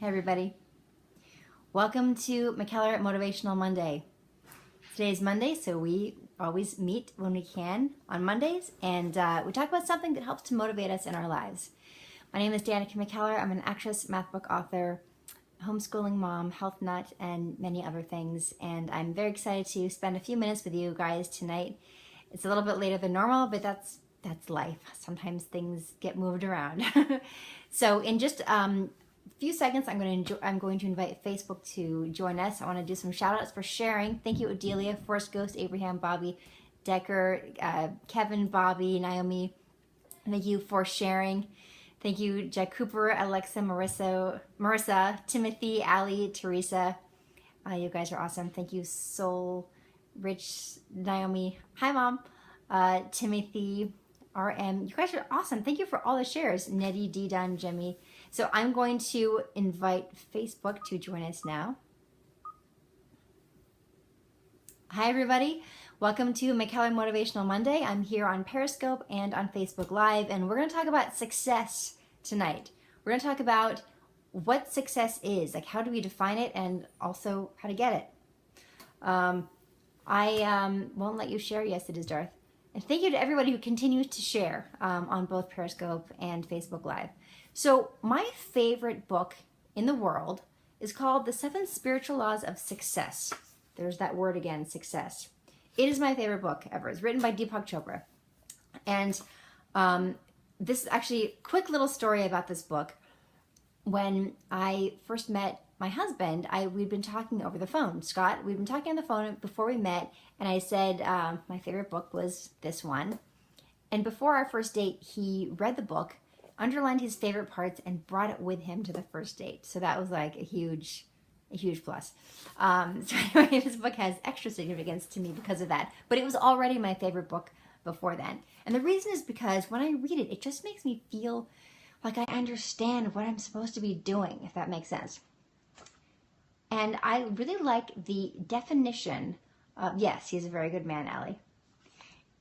Hey everybody. Welcome to McKellar Motivational Monday. Today's Monday, so we always meet when we can on Mondays, and we talk about something that helps to motivate us in our lives. My name is Danica McKellar. I'm an actress, math book author, homeschooling mom, health nut, and many other things, and I'm very excited to spend a few minutes with you guys tonight. It's a little bit later than normal, but that's life. Sometimes things get moved around. So in just few seconds, I'm going to invite Facebook to join us. I want to do some shout outs for sharing. Thank you, Adelia, Forrest Ghost, Abraham, Bobby, Decker, Kevin, Bobby, Naomi. Thank you for sharing. Thank you, Jack Cooper, Alexa, Marissa, Timothy, Ali, Teresa. You guys are awesome. Thank you, Soul, Rich, Naomi. Hi, Mom. Timothy, RM. You guys are awesome. Thank you for all the shares. Nettie, D, Don, Jimmy. So I'm going to invite Facebook to join us now. Hi, everybody. Welcome to McKellar Motivational Monday. I'm here on Periscope and on Facebook Live, and we're going to talk about success tonight. We're going to talk about what success is, like how do we define it, and also how to get it. I won't let you share. Yes, it is Darth. And thank you to everybody who continues to share on both Periscope and Facebook Live. So my favorite book in the world is called The 7 Spiritual Laws of Success. There's that word again, success. It is my favorite book ever. It's written by Deepak Chopra. And this is actually a quick little story about this book. When I first met my husband, we'd been talking over the phone. Scott, we'd been talking on the phone before we met, and I said my favorite book was this one. And before our first date, he read the book, underlined his favorite parts, and brought it with him to the first date. So that was like a huge plus. So anyway, this book has extra significance to me because of that. But it was already my favorite book before then. And the reason is because when I read it, it just makes me feel like I understand what I'm supposed to be doing, if that makes sense. And I really like the definition of, yes, he's a very good man, Allie.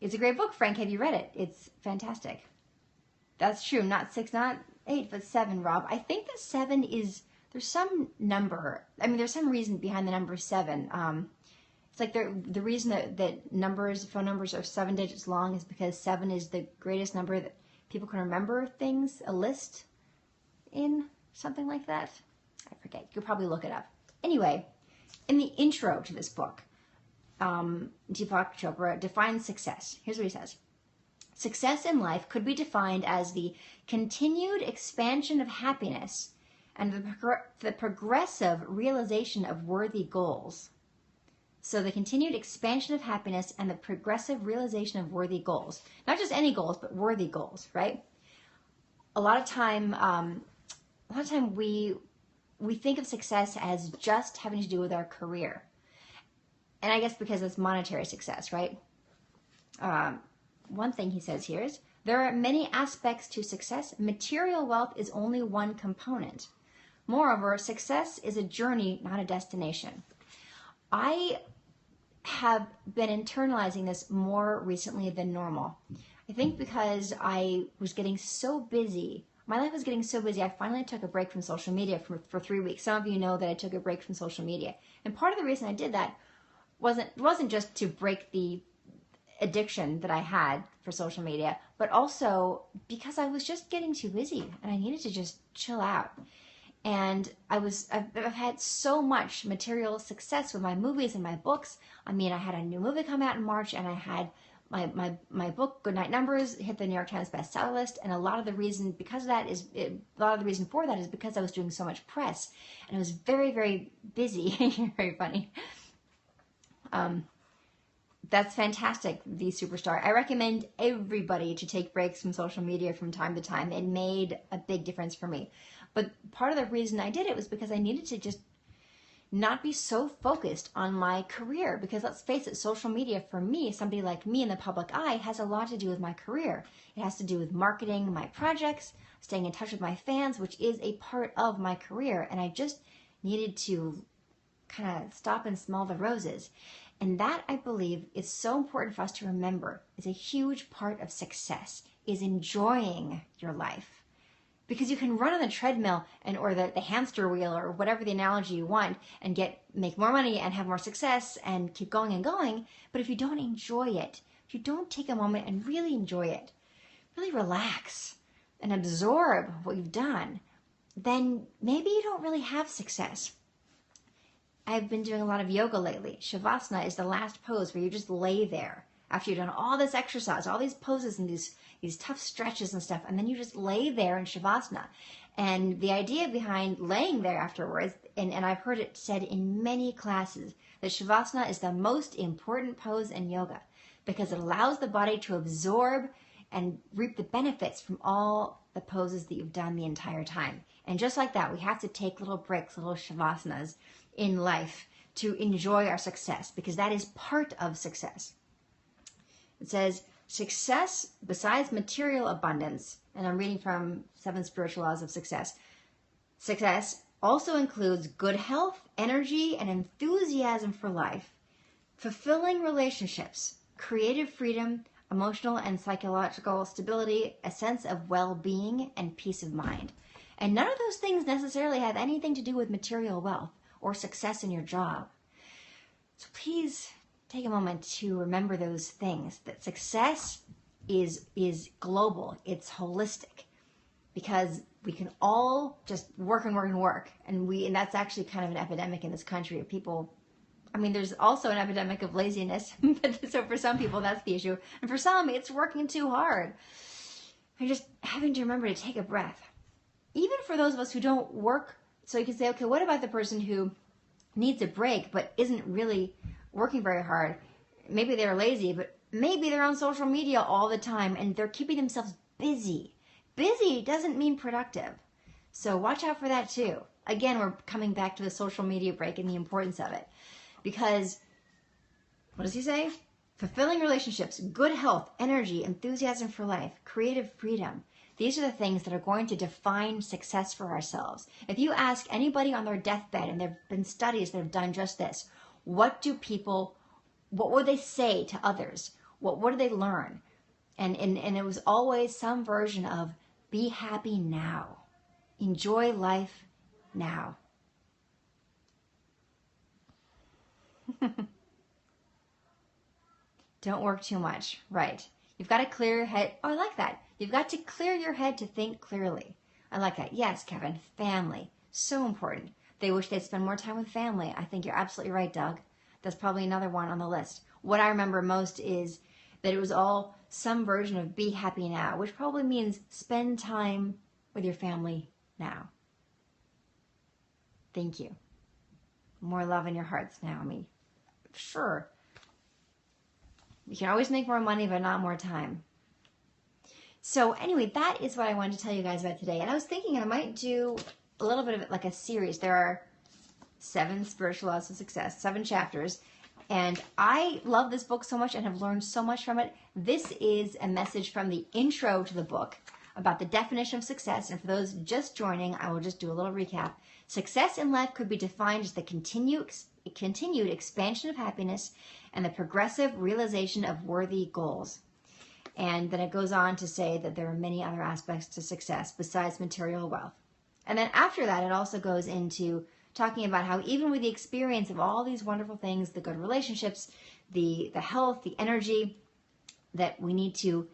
It's a great book, Frank. Have you read it? It's fantastic. That's true. Not 6, not 8, but 7, Rob. I think that 7 is, there's some number. I mean, there's some reason behind the number 7. It's like the reason that numbers, phone numbers are 7 digits long is because 7 is the greatest number that people can remember things, a list in, something like that. I forget. You could probably look it up. Anyway, in the intro to this book, Deepak Chopra defines success. Here's what he says. Success in life could be defined as the continued expansion of happiness and the progressive realization of worthy goals. So the continued expansion of happiness and the progressive realization of worthy goals. Not just any goals, but worthy goals, right? A lot of time we think of success as just having to do with our career. And I guess because it's monetary success, right? One thing he says here is, there are many aspects to success. Material wealth is only one component. Moreover, success is a journey, not a destination. I have been internalizing this more recently than normal. I think because I was getting so busy. My life was getting so busy, I finally took a break from social media for 3 weeks. Some of you know that I took a break from social media. And part of the reason I did that wasn't just to break the addiction that I had for social media, but also because I was just getting too busy and I needed to just chill out. And I've had so much material success with my movies and my books. I mean, I had a new movie come out in March, and I had my book Goodnight Numbers hit the New York Times bestseller list, and a lot of the reason for that is because I was doing so much press, and I was very, very busy. You're very funny. That's fantastic, the superstar. I recommend everybody to take breaks from social media from time to time. It made a big difference for me. But part of the reason I did it was because I needed to just not be so focused on my career. Because let's face it, social media for me, somebody like me in the public eye, has a lot to do with my career. It has to do with marketing my projects, staying in touch with my fans, which is a part of my career. And I just needed to kind of stop and smell the roses. And that, I believe, is so important for us to remember, is a huge part of success, is enjoying your life. because you can run on the treadmill or the hamster wheel or whatever the analogy you want and make more money and have more success and keep going and going. But if you don't enjoy it, if you don't take a moment and really enjoy it, really relax and absorb what you've done, then maybe you don't really have success. I've been doing a lot of yoga lately. Shavasana is the last pose where you just lay there after you've done all this exercise, all these poses and these tough stretches and stuff, and then you just lay there in Shavasana. And the idea behind laying there afterwards, and I've heard it said in many classes, that Shavasana is the most important pose in yoga because it allows the body to absorb and reap the benefits from all the poses that you've done the entire time. And just like that, we have to take little breaks, little Shavasanas in life to enjoy our success, because that is part of success. It says, success besides material abundance, and I'm reading from 7 Spiritual Laws of Success. Success also includes good health, energy, and enthusiasm for life, fulfilling relationships, creative freedom, emotional and psychological stability, a sense of well-being, and peace of mind. And none of those things necessarily have anything to do with material wealth or success in your job. So please take a moment to remember those things, that success is global, it's holistic, because we can all just work and work and work. And that's actually kind of an epidemic in this country of people. I mean, there's also an epidemic of laziness, but so for some people that's the issue. And for some, it's working too hard. And just having to remember to take a breath. Even for those of us who don't work, so you can say, okay, what about the person who needs a break but isn't really working very hard? Maybe they're lazy, but maybe they're on social media all the time and they're keeping themselves busy. Busy doesn't mean productive. So watch out for that too. Again, we're coming back to the social media break and the importance of it. Because, what does he say? Fulfilling relationships, good health, energy, enthusiasm for life, creative freedom. These are the things that are going to define success for ourselves. If you ask anybody on their deathbed, and there have been studies that have done just this, what would they say to others? What did they learn? And it was always some version of, be happy now. Enjoy life now. Don't work too much. Right. You've got to clear your head. Oh, I like that. You've got to clear your head to think clearly. I like that. Yes, Kevin. Family. So important. They wish they'd spend more time with family. I think you're absolutely right, Doug. That's probably another one on the list. What I remember most is that it was all some version of be happy now, which probably means spend time with your family now. Thank you. More love in your hearts, Naomi. Sure. You can always make more money, but not more time. So anyway, that is what I wanted to tell you guys about today. And I was thinking I might do a little bit of it like a series. There are 7 Spiritual Laws of Success, 7 chapters. And I love this book so much and have learned so much from it. This is a message from the intro to the book about the definition of success. And for those just joining, I will just do a little recap. Success in life could be defined as the continued expansion of happiness and the progressive realization of worthy goals. And then it goes on to say that there are many other aspects to success besides material wealth. And then after that, it also goes into talking about how even with the experience of all these wonderful things, the good relationships, the health, the energy, that we need to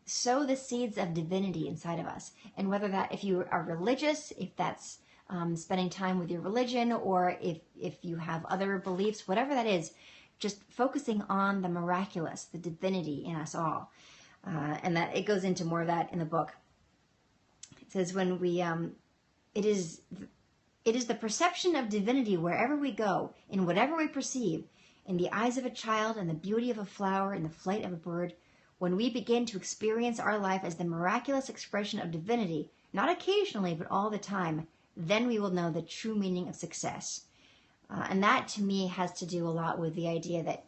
sow the seeds of divinity inside of us. And whether that, if you are religious, if that's spending time with your religion, or if you have other beliefs, whatever that is, just focusing on the miraculous, the divinity in us all. And that it goes into more of that in the book. It says when we, it is the perception of divinity wherever we go, in whatever we perceive, in the eyes of a child, in the beauty of a flower, in the flight of a bird. When we begin to experience our life as the miraculous expression of divinity, not occasionally, but all the time, then we will know the true meaning of success. And that, to me, has to do a lot with the idea that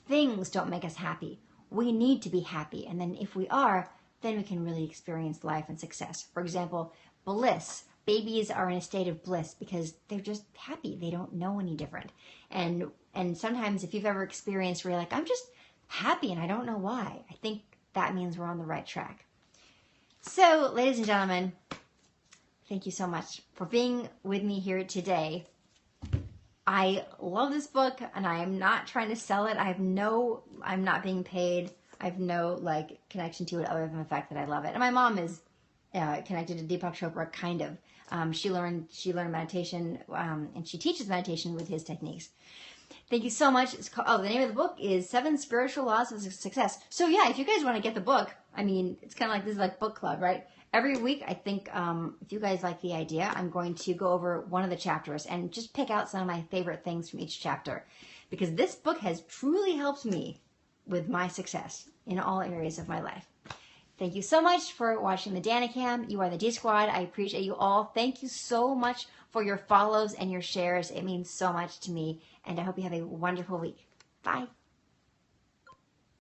things don't make us happy. We need to be happy. And then if we are, then we can really experience life and success. For example, bliss. Babies are in a state of bliss because they're just happy. They don't know any different. And sometimes if you've ever experienced where you're like, I'm just happy and I don't know why, I think that means we're on the right track. So So, ladies and gentlemen, thank you so much for being with me here today. I love this book, and I am not trying to sell it. I'm not being paid. I have no like connection to it other than the fact that I love it. And my mom is connected to Deepak Chopra, kind of. She learned meditation, and she teaches meditation with his techniques. Thank you so much. The name of the book is 7 Spiritual Laws of Success. So yeah, if you guys want to get the book, I mean, it's kind of like, this is like book club, right? Every week, I think, if you guys like the idea, I'm going to go over one of the chapters and just pick out some of my favorite things from each chapter. Because this book has truly helped me with my success in all areas of my life. Thank you so much for watching the DaniCam. You are the D Squad. I appreciate you all. Thank you so much for your follows and your shares. It means so much to me. And I hope you have a wonderful week. Bye.